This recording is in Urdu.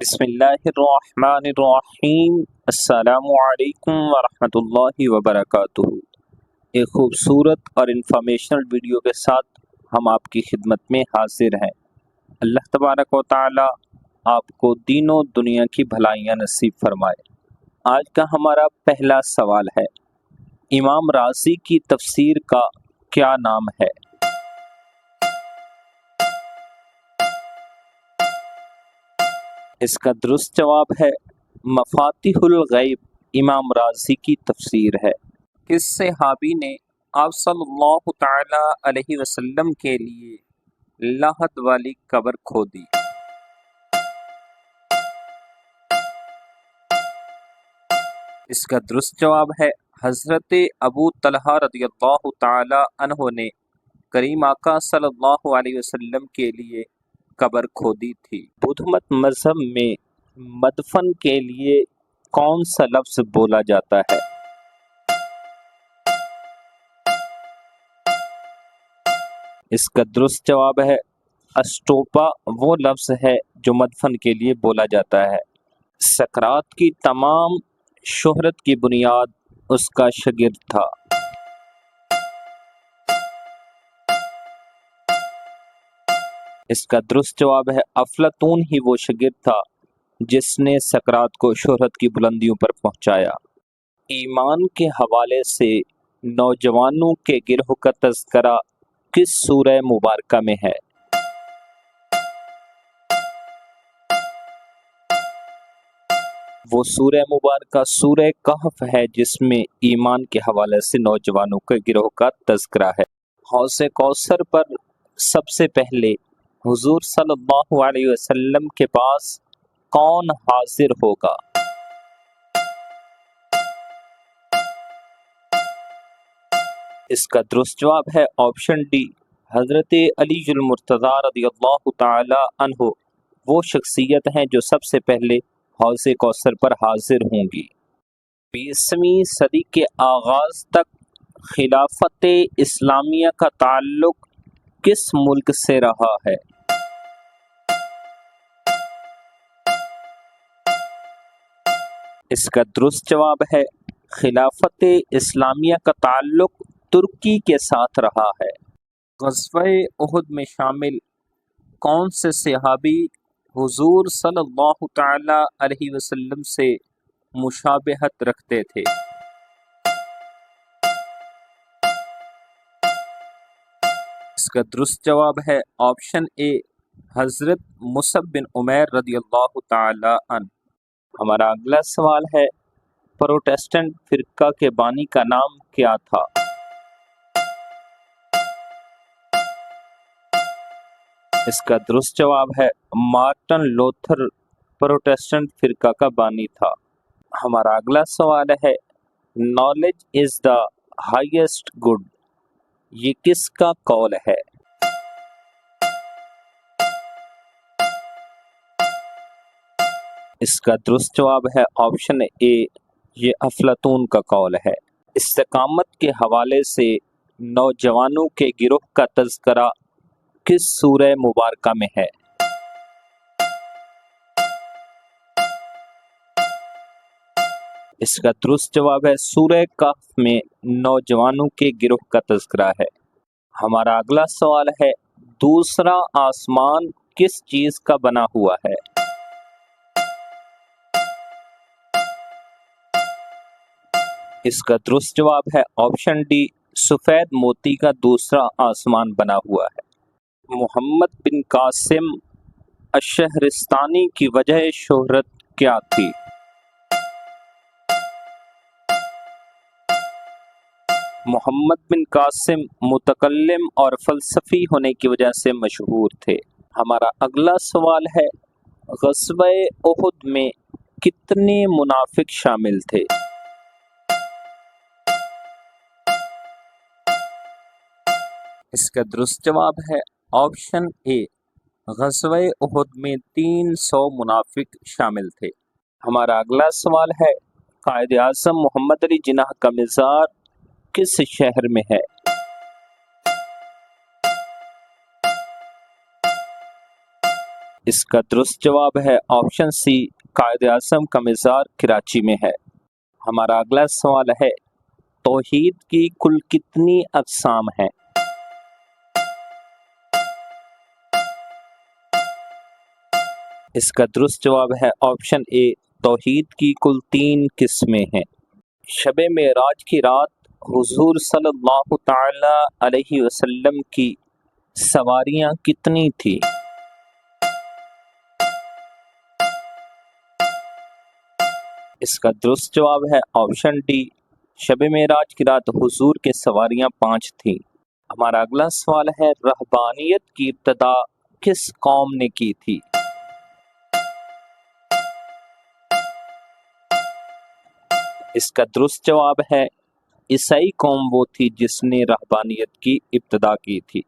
بسم اللہ الرحمن الرحیم۔ السلام علیکم ورحمۃ اللہ وبرکاتہ۔ ایک خوبصورت اور انفارمیشنل ویڈیو کے ساتھ ہم آپ کی خدمت میں حاضر ہیں۔ اللہ تبارک و تعالی آپ کو دین و دنیا کی بھلائیاں نصیب فرمائے۔ آج کا ہمارا پہلا سوال ہے، امام رازی کی تفسیر کا کیا نام ہے؟ اس کا درست جواب ہے مفاتیح الغیب امام رازی کی تفسیر ہے۔ کس صحابی نے آپ صلی اللہ تعالی علیہ وسلم کے لیے لاحد والی قبر کھودی؟ اس کا درست جواب ہے حضرت ابو طلحہ رضی اللہ تعالی عنہ نے کریم آقا صلی اللہ علیہ وسلم کے لیے قبر کھودی تھی۔ بدھ مت مذہب میں مدفن کے لیے کون سا لفظ بولا جاتا ہے؟ اس کا درست جواب ہے اسٹوپا وہ لفظ ہے جو مدفن کے لیے بولا جاتا ہے۔ سقراط کی تمام شہرت کی بنیاد اس کا شاگرد تھا۔ اس کا درست جواب ہے افلاطون ہی وہ شاگرد تھا جس نے سقراط کو شہرت کی بلندیوں پر پہنچایا۔ ایمان کے حوالے سے نوجوانوں کے گروہ کا تذکرہ کس سورہ مبارکہ میں ہے؟ وہ سورہ مبارکہ سورہ کہف ہے جس میں ایمان کے حوالے سے نوجوانوں کے گروہ کا تذکرہ ہے۔ حوض کوثر پر سب سے پہلے حضور صلی اللہ علیہ وسلم کے پاس کون حاضر ہوگا؟ اس کا درست جواب ہے آپشن ڈی، حضرت علی المرتضیٰ رضی اللہ تعالی عنہ وہ شخصیت ہیں جو سب سے پہلے حوض کوثر پر حاضر ہوں گی۔ 20ویں صدی کے آغاز تک خلافت اسلامیہ کا تعلق کس ملک سے رہا ہے؟ اس کا درست جواب ہے خلافت اسلامیہ کا تعلق ترکی کے ساتھ رہا ہے۔ غزوہ احد میں شامل کون سے صحابی حضور صلی اللہ تعالی علیہ وسلم سے مشابہت رکھتے تھے؟ اس کا درست جواب ہے آپشن اے، حضرت مصعب بن عمیر رضی اللہ تعالی عنہ۔ ہمارا اگلا سوال ہے، پروٹیسٹنٹ فرقہ کے بانی کا نام کیا تھا؟ اس کا درست جواب ہے مارٹن لوتھر پروٹیسٹنٹ فرقہ کا بانی تھا۔ ہمارا اگلا سوال ہے، knowledge is the highest good یہ کس کا قول ہے؟ اس کا درست جواب ہے آپشن اے، یہ افلاطون کا قول ہے۔ استقامت کے حوالے سے نوجوانوں کے گروہ کا تذکرہ کس سورہ مبارکہ میں ہے؟ اس کا درست جواب ہے سورہ کہف میں نوجوانوں کے گروہ کا تذکرہ ہے۔ ہمارا اگلا سوال ہے، دوسرا آسمان کس چیز کا بنا ہوا ہے؟ اس کا درست جواب ہے آپشن ڈی، سفید موتی کا دوسرا آسمان بنا ہوا ہے۔ محمد بن قاسم الشہرستانی کی وجہ شہرت کیا تھی؟ محمد بن قاسم متکلم اور فلسفی ہونے کی وجہ سے مشہور تھے۔ ہمارا اگلا سوال ہے، غزوہ احد میں کتنے منافق شامل تھے؟ اس کا درست جواب ہے آپشن اے، غزوہ احد میں 300 منافق شامل تھے۔ ہمارا اگلا سوال ہے، قائد اعظم محمد علی جناح کا مزار کس شہر میں ہے؟ اس کا درست جواب ہے آپشن سی، قائد اعظم کا مزار کراچی میں ہے۔ ہمارا اگلا سوال ہے، توحید کی کل کتنی اقسام ہیں؟ اس کا درست جواب ہے آپشن اے، توحید کی کل 3 قسمیں ہیں۔ شب معراج کی رات حضور صلی اللہ تعالی علیہ وسلم کی سواریاں کتنی تھی؟ اس کا درست جواب ہے آپشن ڈی، شب معراج کی رات حضور کے سواریاں 5 تھیں۔ ہمارا اگلا سوال ہے، رہبانیت کی ابتدا کس قوم نے کی تھی؟ اس کا درست جواب ہے عیسائی قوم وہ تھی جس نے رہبانیت کی ابتدا کی تھی۔